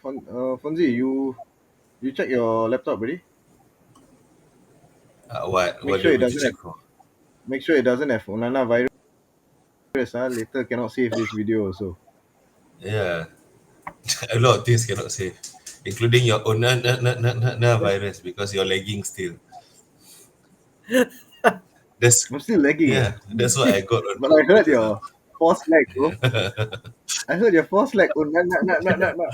Fonzie, you check your laptop already? Make What do sure you it want me to doesn't have check for? make sure it doesn't have Onana virus. Later cannot save this video also. Yeah, a lot of things cannot save, including your own virus because you're lagging still. That's I'm still lagging, yeah, that's what I got on but my I heard computer. your force lag, bro. I heard your force lag. Oh, nah, nah, nah, nah, nah, nah.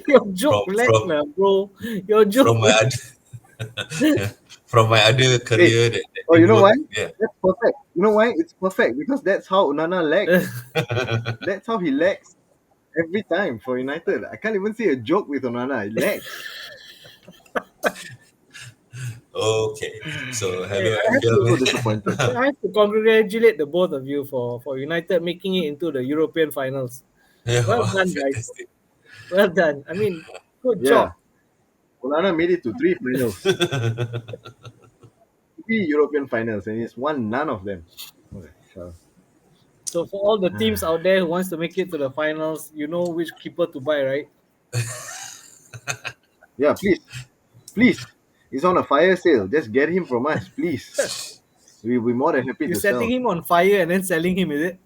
Your joke from lag from lah, bro. Your joke from my lag. other from my other Hey, career that oh, you didn't know work. why? Yeah. That's perfect. You know why? It's perfect because that's how Onana lags. That's how he lags every time for United. I can't even say a joke with Onana. He lags. Okay. So Hey, hello So FPL. disappointed. I have to congratulate the both of you for United making it into the European finals. Yeah, Well wow, done, guys. fantastic. Well done. I mean, good Yeah, job. Onana made it to three finals, three European finals, and he's won none of them. Okay, so So for all the teams out there who wants to make it to the finals, you know which keeper to buy, right? yeah, please, he's on a fire sale. Just get him from us, please. We'll be more than happy You're to setting sell. him on fire and then selling him, is it?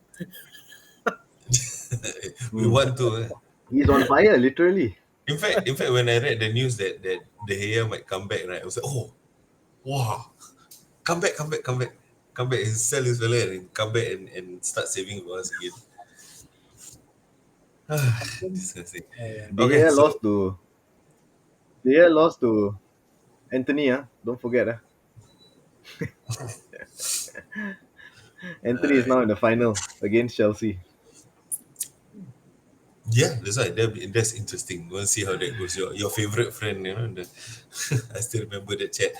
We Hmm. want to. He's on fire, literally. In fact, when I read the news that De Gea might come back, right, I was like, oh, wow, come back, come back, come back, come back, and sell his fella and come back and start saving for us again. Disgusting. De Okay, Gea so lost to De Gea lost to Anthony. Don't forget. Anthony is uh, now in the final against Chelsea. yeah, that's right. That's interesting. We'll see how that goes. Your favorite friend, I still remember that chat.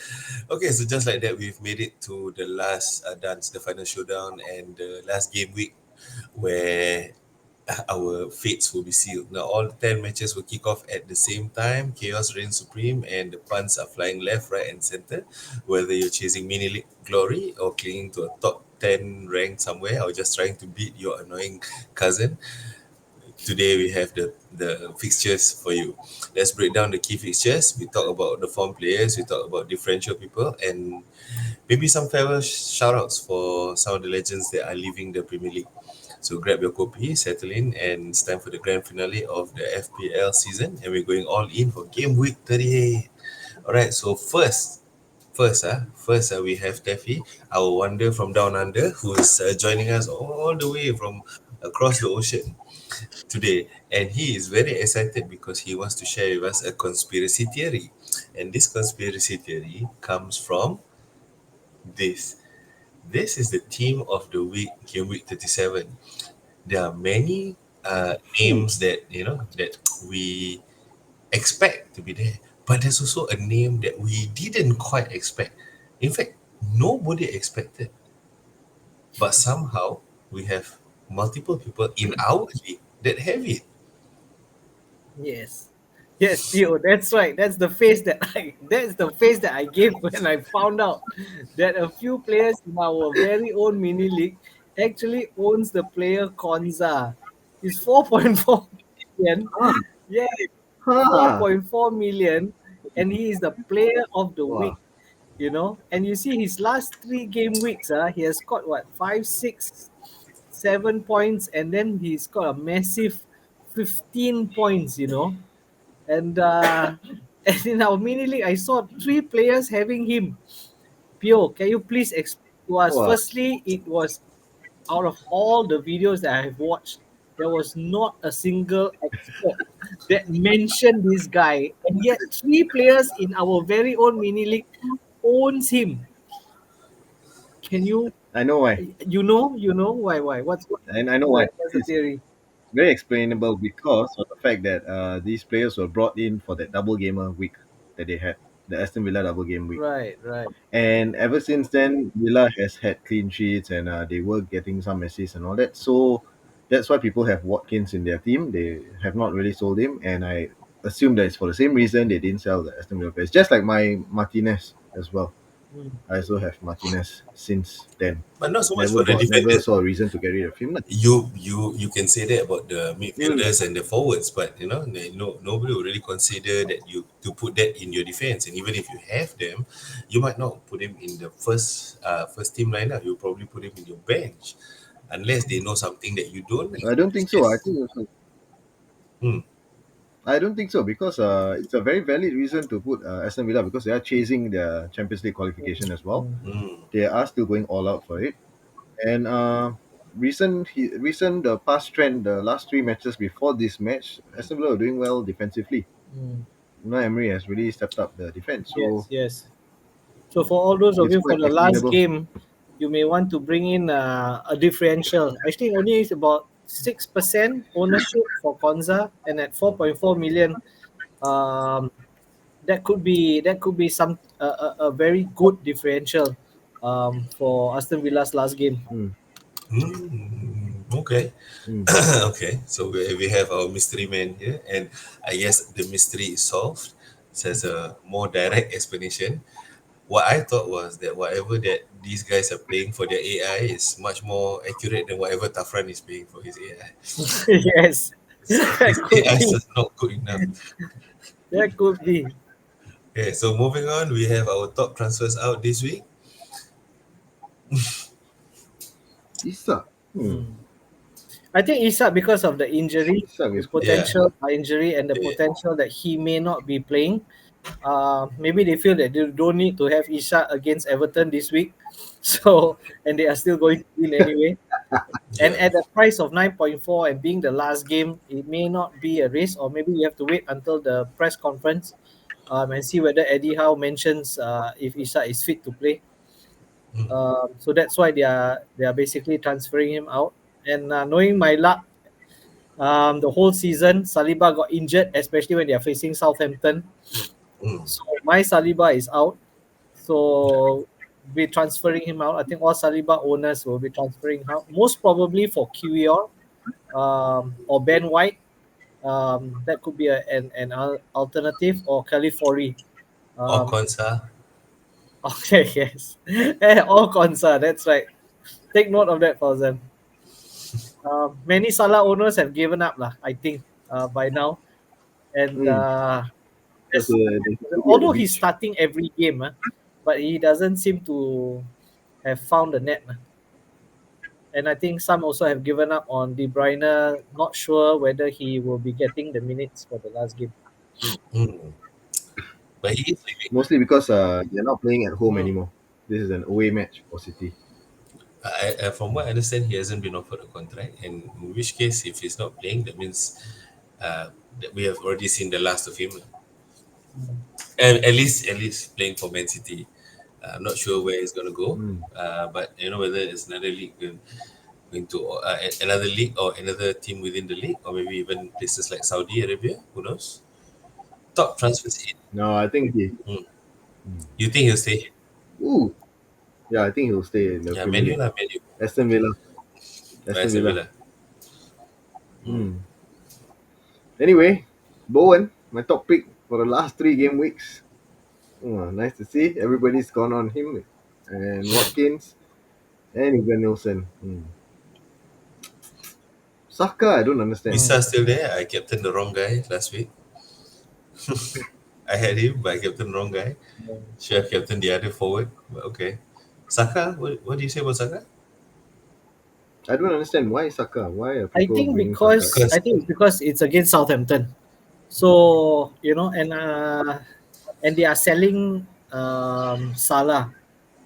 Okay, so just like that, we've made it to the last dance, the final showdown, and the last game week where our fates will be sealed. Now, all 10 matches will kick off at the same time. Chaos reigns supreme, and the punts are flying left, right, and center. Whether you're chasing mini league glory or clinging to a top 10 rank somewhere, or just trying to beat your annoying cousin, today we have the fixtures for you. Let's break down the key fixtures. We talk about the form players, we talk about differential people, and maybe some farewell shout outs for some of the legends that are leaving the Premier League. So grab your kopi, settle in, and it's time for the grand finale of the FPL season. And we're going all in for game week 38. All right, so first, we have Teffy, our wonder from down under, who is joining us all the way from across the ocean today. And he is very excited because he wants to share with us a conspiracy theory. And this conspiracy theory comes from this. This is the team of the week, game week 37. There are many Ooh, names that that we expect to be there, but there's also a name that we didn't quite expect. In fact, nobody expected, but somehow we have multiple people in our league that have it. Yes. Yes, Theo, that's right. That's the face that I gave when I found out that a few players in our very own mini league actually owns the player Konza. He's 4.4 million. ah, Yeah, ah, 4.4 million, and he is the player of the wow, week. And you see his last three game weeks, he has got what, 5, 6, 7 points, and then he's got a massive 15 points, and and in our mini league I saw three players having him. Pio, can you please explain to us? wow. Firstly, it was out of all the videos that I have watched, there was not a single expert that mentioned this guy, and yet three players in our very own mini league owns him. Can you, I know why, why? and I know why. What's the It's theory? very explainable because of the fact that these players were brought in for that double gamer week that they had, the Aston Villa double game week. Right, right. And ever since then, Villa has had clean sheets and they were getting some assists and all that. So that's why people have Watkins in their team. They have not really sold him, and I assume that it's for the same reason they didn't sell the Aston Villa players. Just like my Martinez as well. Mm, I also have Martinez since then. But not so much Never for the got, never defenders. saw a reason to get rid of him lah. You can say that about the Mm. midfielders and the forwards, but nobody will really consider that you to put that in your defense. And even if you have them, you might not put him in the first team lineup. You probably put him in your bench, unless they know something that you don't. In I don't which think so. case, hmm, I don't think so because it's a very valid reason to put Aston Villa because they are chasing their Champions League qualification as well. mm, hmm, They are still going all out for it. And recent the past trend, the last three matches before this match, Aston Villa are doing well defensively. mm. Emery has really stepped up the defense, so Yes, yes. So for all those of it's you for quite the last explainable. game, you may want to bring in a differential. I think only is about 6% ownership for Konza, and at 4.4 million, um, that could be some a very good differential for Aston Villa's last game. Mm, okay. mm. Okay, so we have our mystery man here, and I guess the mystery is solved. It has a more direct explanation. What I thought was that whatever that these guys are playing for their AI is much more accurate than whatever Tafran is paying for his AI. Yes, So that his could AI is be. just not good enough. That could be. Okay, so moving on, we have our top transfers out this week. Isak. Hmm. I think Isak, because of the injury, Isak the is good. Yeah, potential injury, and the yeah. potential that he may not be playing. Maybe they feel that they don't need to have Isak against Everton this week, so and they are still going to win anyway. And Yeah. at the price of 9.4 and being the last game, it may not be a risk, or maybe you have to wait until the press conference and see whether Eddie Howe mentions if Isak is fit to play. Mm, So that's why they are basically transferring him out. And knowing my luck, the whole season Saliba got injured, especially when they are facing Southampton. mm. So my Saliba is out. So be transferring him out. I think all Saliba owners will be transferring out, most probably for QER or Ben White. That could be an alternative, or Califori. Or Um, Konsa. okay, yes. All Konsa, that's right. Take note of that, Fauzan. Many Salah owners have given up, lah, I think, by now. And Mm. Because there's, they should be at the although he's beach. starting every game, but he doesn't seem to have found the net. And I think some also have given up on De Bruyne, not sure whether he will be getting the minutes for the last game. Mm. But he is leaving. Mostly because they're not playing at home Mm. anymore. This is an away match for City. From what I understand, he hasn't been offered a contract, and in which case, if he's not playing, that means that we have already seen the last of him. Mm. And at least playing for Man City. I'm not sure where he's gonna go, Mm. but whether it's another league going to another league or another team within the league, or maybe even places like Saudi Arabia. Who knows? Top transfers in. No, I think he. Hmm. Mm. You think he'll stay here? Ooh, yeah, I think he'll stay in the Yeah, Premier Menu League. lah, Menu. Aston Villa. Aston Aston Villa. Villa. Hmm. Mm. Anyway, Bowen, my top pick for the last three game weeks. Nice to see everybody's gone on him, and Watkins and Evan Nielsen. Saka, I don't understand. Mm. Visa still there. I captained the wrong guy last week. I had him, but I captained the wrong guy. Should have captained the other forward, but okay. Saka, what do you say about Saka? I don't understand why Saka. Why are I people think bringing Saka? because Because I think it's because it's against Southampton. So and they are selling Salah.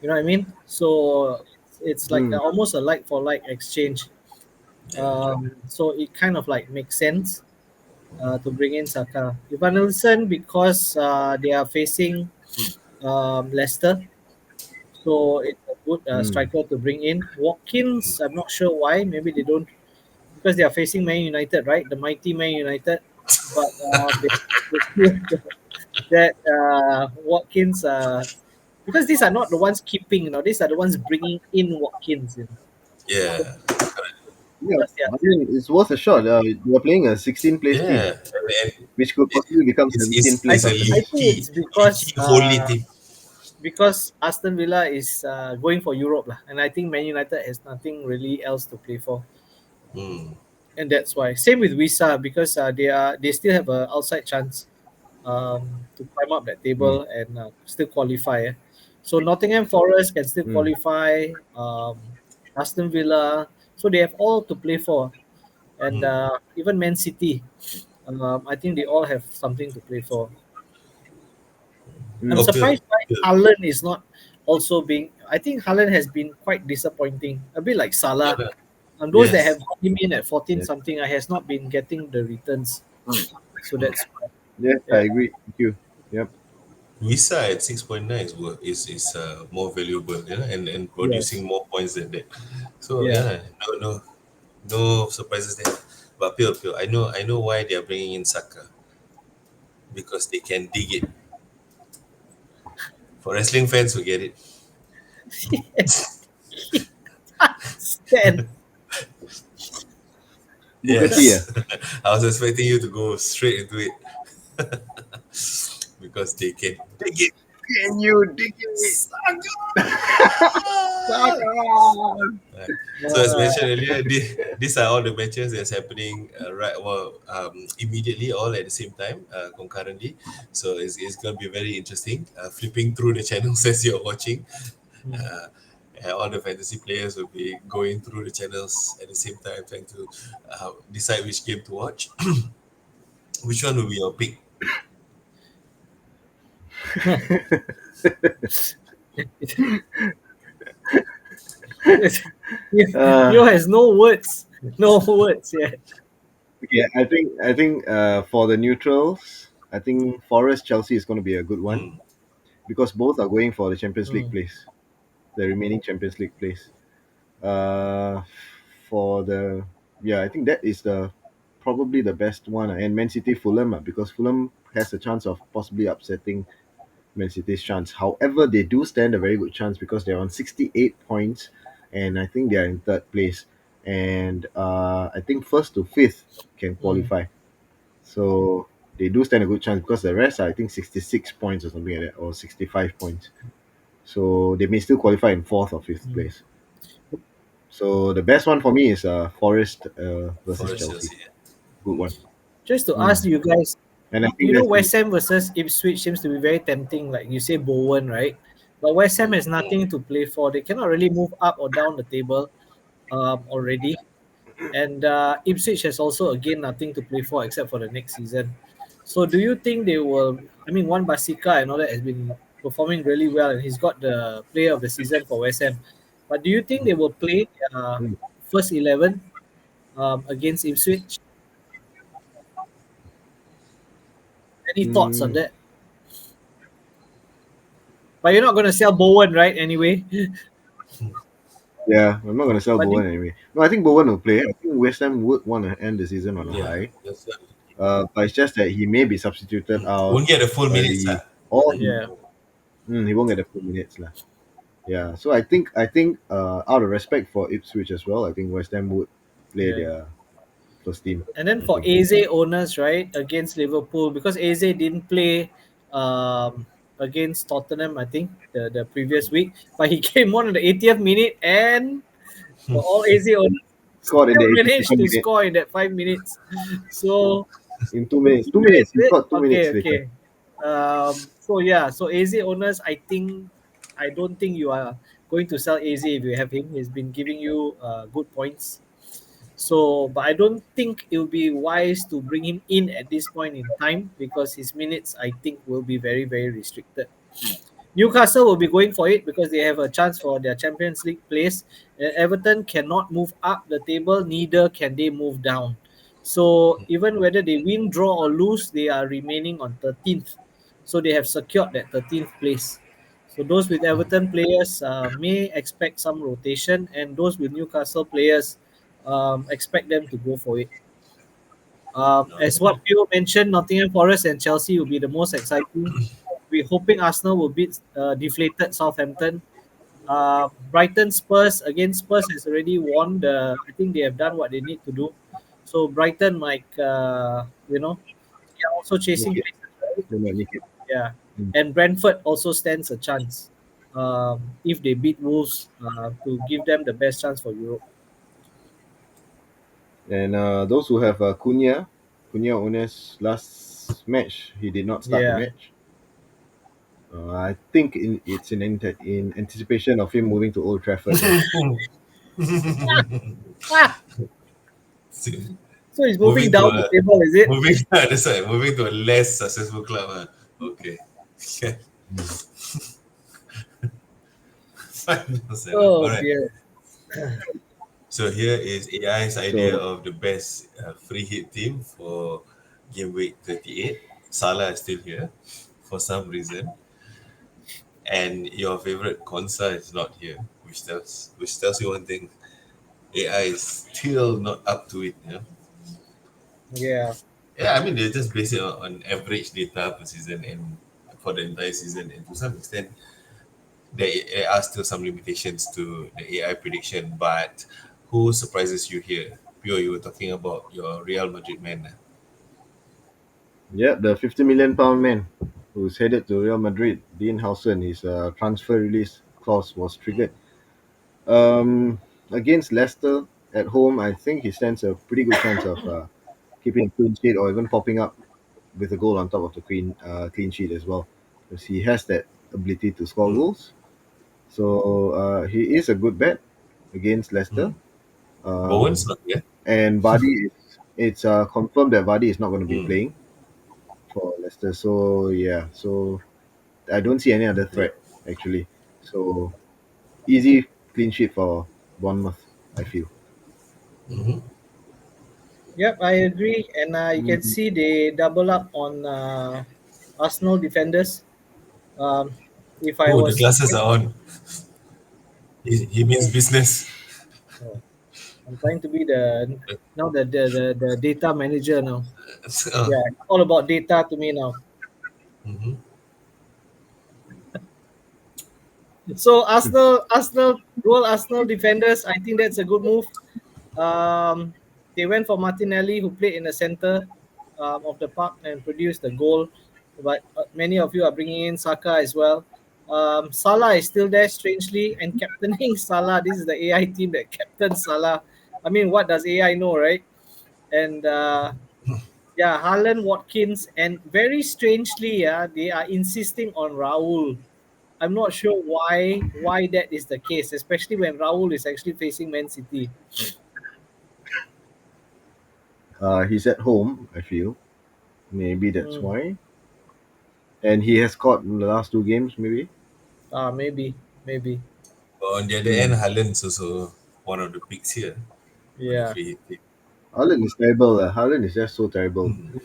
You know what I mean? So it's like Mm, almost a like for like exchange. yeah. So it kind of like makes sense to bring in Saka. Ivan Nilsson, because they are facing Leicester, so it's a good mm. striker to bring in. Watkins, I'm not sure why. Maybe they don't, because they are facing Man United, right? The mighty Man United. But they feel that Watkins, because these are not the ones keeping, these are the ones bringing in Watkins. So Yeah. Yeah, because they are I mean it's worth a shot. You're playing a 16 place team, Yeah. And which could it, possibly become it's, 17 it's, I place it's a think after I this. think leaky, it's because leaky, holy team. because Aston Villa is going for Europe lah, and I think Man United has nothing really else to play for, Mm. and that's why. Same with Wisa because they still have a outside chance to climb up that Mm, table and still qualify. So Nottingham Forest can still mm, qualify. Aston Villa, so they have all to play for, and Mm. even Man City. I think they all have something to play for. I'm mm. Okay. surprised why Haaland is not also being. I think Haaland has been quite disappointing, a bit like Salah. And those that have Yes. got him in at 14 Yeah. something, I has not been getting the returns. So that's why. Yes, I Yeah. agree. Thank you. Yep. Visa at 6.9 is more valuable, and Yes. producing more points than that. So Yeah. yeah, no surprises there. But Pure, I know why they are bringing in Saka, because they can dig it. For wrestling fans who get it. Stand. Booker T, Yes, I was expecting you to go straight into it because they can dig it. can you dig it? Saka! Saka! Right. So as Uh, mentioned earlier, these are all the matches that's happening immediately, all at the same time, concurrently. So it's going to be very interesting. Flipping through the channels as you're watching, mm. uh, all the fantasy players will be going through the channels at the same time, trying to decide which game to watch. Which one will be your pick? You uh, has no words. No words yet. okay, I think for the neutrals, I think Forest Chelsea is going to be a good one Hmm. because both are going for the Champions League Mm, place, the remaining Champions League place. Uh, for the yeah, I think that is the probably the best one, and Man City Fulham, because Fulham has a chance of possibly upsetting Man City's chance. However, they do stand a very good chance because they're on 68 points, and I think they are in third place. And I think first to fifth can mm, qualify. So they do stand a good chance because the rest are, I think, 66 points or something like that, or 65 points. So they may still qualify in fourth or fifth mm. place. So the best one for me is Forest versus Forest Yes. Chelsea. Chelsea. Good one. Just to Mm. ask you guys, And I think you know that's the West Ham versus Ipswich seems to be very tempting. Like you say, Bowen, right? But West Ham has nothing to play for. They cannot really move up or down the table already. And Ipswich has also again nothing to play for except for the next season. So do you think they will? I mean, Wan Basika and all that has been performing really well, and he's got the player of the season for West Ham. But do you think they will play mm, first 11 against Ipswich? Any thoughts on mm, that? But you're not going to sell Bowen, right? Anyway, yeah, I'm not going to sell but Bowen anyway. No, I think Bowen will play. I think West Ham would want to end the season on a Yeah, high. that's But it's just that he may be substituted out won't get the full minutes. early, or yeah, he won't get the full minutes lah. Yeah, so I think out of respect for Ipswich as well, I think West Ham would play yeah. their first team. And then I for think. AZ owners, right, against Liverpool, because AZ didn't play against Tottenham, I think, the previous week, but he came on in the 80th minute, and for all AZ owners, Scored in the still managed 82nd to minute. score in that 5 minutes. So In 2 minutes. 2 minutes. Is He it? scored 2 minutes Okay, later. okay. So yeah, so AZ owners, I don't think you are going to sell AZ if you have him. He's been giving you good points. So, but I don't think it will be wise to bring him in at this point in time because his minutes, I think, will be very, very restricted. Newcastle will be going for it because they have a chance for their Champions League place. Everton cannot move up the table, neither can they move down. So even whether they win, draw, or lose, they are remaining on 13th. So they have secured that 13th place. So those with Everton players may expect some rotation, and those with Newcastle players expect them to go for it. As what Pio mentioned, Nottingham Forest and Chelsea will be the most exciting. We're hoping Arsenal will beat deflated Southampton. Brighton Spurs against Spurs has already won the. I think they have done what they need to do. So Brighton might, they are also chasing Nick it. places, right? They might nick it. Yeah, Mm. and Brentford also stands a chance. if they beat Wolves to give them the best chance for Europe. And those who have Cunha Ones last match, he did not start the Yeah. match. I think it's in anticipation of him moving to Old Trafford. Ah, so he's moving moving to down the a table, is it? moving that's right, moving to a less successful club. Okay. Fine. All Oh right. dear. So here is AI's idea So of the best free hit team for game week 38. Salah is still here for some reason, and your favorite Konsa is not here, which tells you one thing: AI is still not up to it. Yeah. Yeah. I mean, they just base it on average data per season and for the entire season, and to some extent, there are still some limitations to the AI prediction. But who surprises you here? Pure, you were talking about your Real Madrid man. yeah, the 50 million pound man who's headed to Real Madrid, Dean Howson, his transfer release clause was triggered. Um, Against Leicester at home, I think he stands a pretty good chance of keeping a clean sheet or even popping up with a goal on top of the clean sheet as well, because he has that ability to score Mm, goals. So he is a good bet against Leicester. mm. Bowen's Um, not here. and Vardy, it's confirmed that Vardy is not going to be Mm, playing for Leicester. So yeah, so I don't see any other yeah. threat actually. So easy clean sheet for Bournemouth, I feel. Hmm. Yep, I agree. And you can Mm, see they double up on Arsenal defenders. Um, if I Oh, the was, glasses are on. He means business. oh, I'm trying to be the now the data manager now. uh, Yeah, it's all about data to me now. mhm. So Arsenal, dual Arsenal defenders. I think that's a good move. Um, they went for Martinelli, who played in the center of the park and produced the goal. But many of you are bringing in Saka as well. Salah is still there, strangely, and captaining Salah. This is the AI team that captains Salah. I mean, what does AI know, right? And yeah, Haaland, Watkins, and very strangely, yeah, they are insisting on Raul. I'm not sure why that is the case, especially when Raul is actually facing Man City. he's at home, I feel. Maybe that's Mm. why. And he has scored in the last two games, maybe. Maybe. But on the other end, Hmm. Haaland's also one of the picks here for the Yeah, free hit team. Haaland is terrible. Haaland is just so terrible. Mm.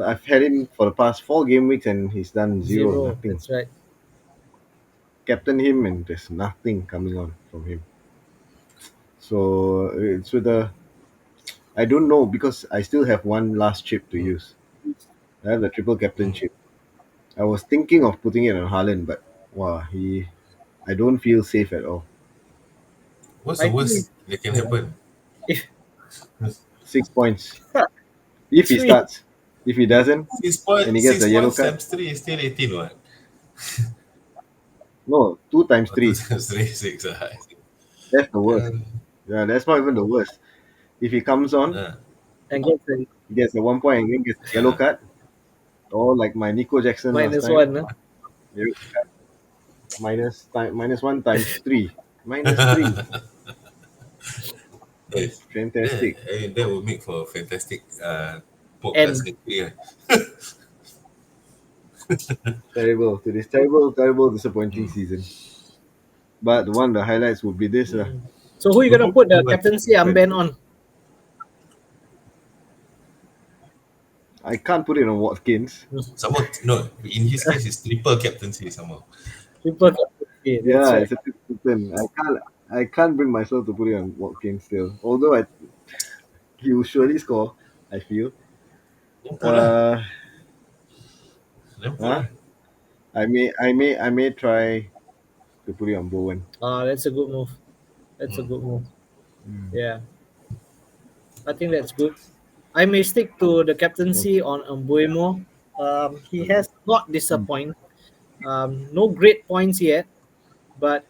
I've had him for the past 4 game weeks and he's done zero, zero. nothing. That's right. Captain him and there's nothing coming on from him. So it's with the I don't know because I still have one last chip to Mm. use. I have the triple captain Mm. chip. I was thinking of putting it on Haaland, but wow, I don't feel safe at all. What's the I think worst that can happen? if 6 points if he three, starts. If he doesn't Six and point he gets six a yellow points card, times three is still 18. What? no, two times Or two three. times three, six. I see. That's the worst. Yeah. Yeah, that's not even the worst. If he comes on, Uh, and get the he gets a 1 point and then gets a yellow uh, card, or like my Nico Jackson last minus time, one. Huh? yellow card minus one times three, -3. yes. That's Yeah, fantastic. that would make for a fantastic podcast And next year. Terrible to this terrible, disappointing Mm. season. But one of the highlights would be this. mm. So who are you But gonna put the hopefully, what captaincy But armband on? I can't put it on Watkins. someone no, in his case, it's triple captaincy somehow. Triple captaincy. That's Yeah, right. it's a captain. I can't bring myself to put it on Watkins still. Although he will surely score. I feel. Then put lah. Uh, Then put huh? lah. I may try to put it on Bowen. That's a good move. That's a Mm. good move. Mm. Yeah, I think that's good. I may stick to the Okay. captaincy on Mbuemo. He has not Mm. disappointed. No great points yet, but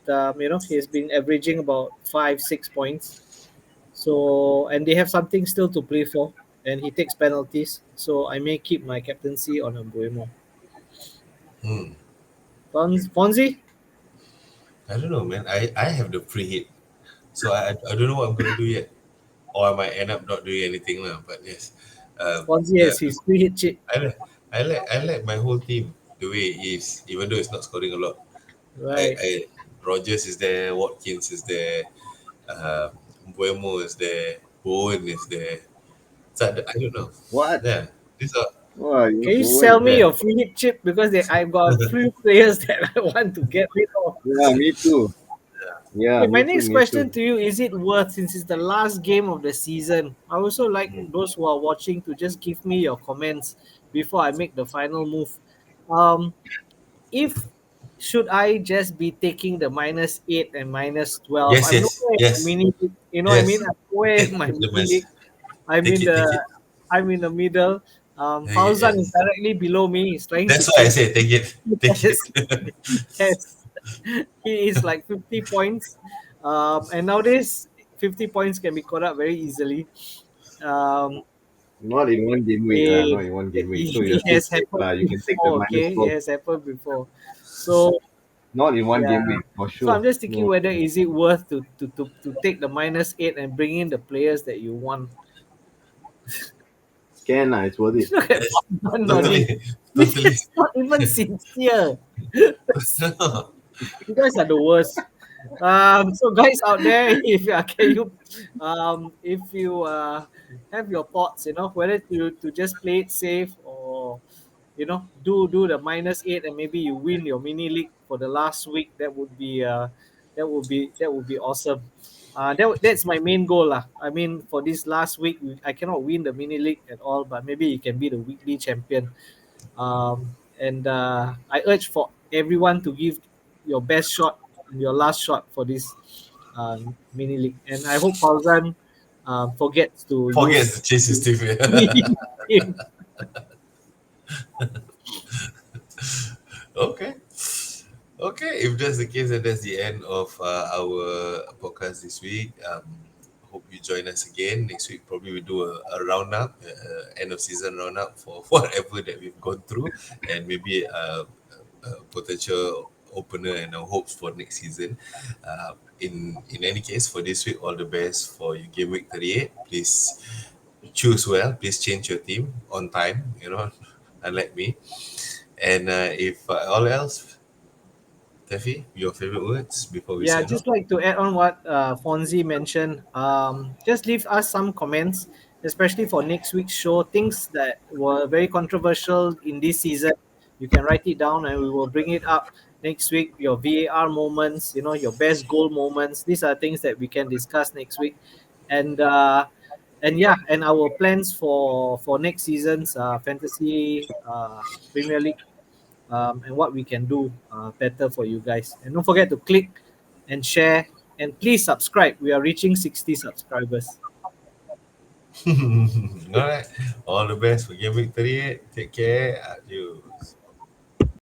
he's been averaging about 5 6 points. So and they have something still to play for, and he takes penalties. So I may keep my captaincy on Mbuemo. Hmm. Fonzie, I don't know, man. I have the pre-hit, so I don't know what I'm gonna do yet, or I might end up not doing anything lah. But yes, Fonzie the has his free hit chip, I like my whole team the way it is, even though it's not scoring a lot. right? I Rogers is there, Watkins is there, Buemo is there, Bowen is there. So I don't know. What? Yeah, these are Wow, you Can you Bowen. sell me yeah. your free hit chip, because I've got a few players that I want to get rid of. Yeah, me too. Yeah, Okay, my me too. next Me question too. to you, is it worth, since it's the last game of the season? I also like Mm. those who are watching to just give me your comments before I make the final move. Um, if should I just be taking the -8 and -12? Yes, I'm yes, nowhere in the yes, mini league. You know what I mean? yes. I'm nowhere in Take my the mini mess. league. I'm Take in it, the take it. I'm in the middle. Take it. Fauzan is Yes. directly below me. He's trying to That's why I chase. say take it, take it. Yes, yes. He is like 50 points. And nowadays 50 points can be caught up very easily. Um, Not in one game week, lah. it, Not in one game week. So you're it still has safe, happened lah. You can take the before, minus okay? It 12. has happened before. So Not in one yeah. game week, for So I'm sure. just thinking No. whether is it worth to take the -8 and bring in the players that you want. Can, lah. It's worth it. Look at Yes. Fauzan nodding. Totally, This totally. is not even sincere. No. You guys are the worst. So guys out there, if can you, if you have your thoughts, whether to just play it safe, or do the -8 and maybe you win your mini league for the last week. That would be awesome. That's my main goal lah. I mean, for this last week, I cannot win the mini league at all, but maybe you can be the weekly champion. And I urge for everyone to give your best shot and your last shot for this mini league. And I hope Fauzan forgets to Forgets use to chase his team. him. Okay. Okay, if that's the case, then that's the end of our podcast this week. Hope you join us again next week. Probably we do a roundup, end of season roundup for whatever that we've gone through, and maybe a potential opener and our hopes for next season. In any case, for this week, all the best for your game week 38. Please choose well. Please change your team on time. Unlike me. And if all else, Tefi, your favorite words before we Yeah, sign just off? like to add on what Fonzie mentioned. Just leave us some comments, especially for next week's show. Things that were very controversial in this season, you can write it down, and we will bring it up next week. Your VAR moments, your best goal moments. These are things that we can discuss next week, and yeah, and our plans for next season's fantasy Premier League, and what we can do better for you guys. And don't forget to click and share, and please subscribe. We are reaching 60 subscribers. All right. All the best for Game Week 38. Take care. Adios.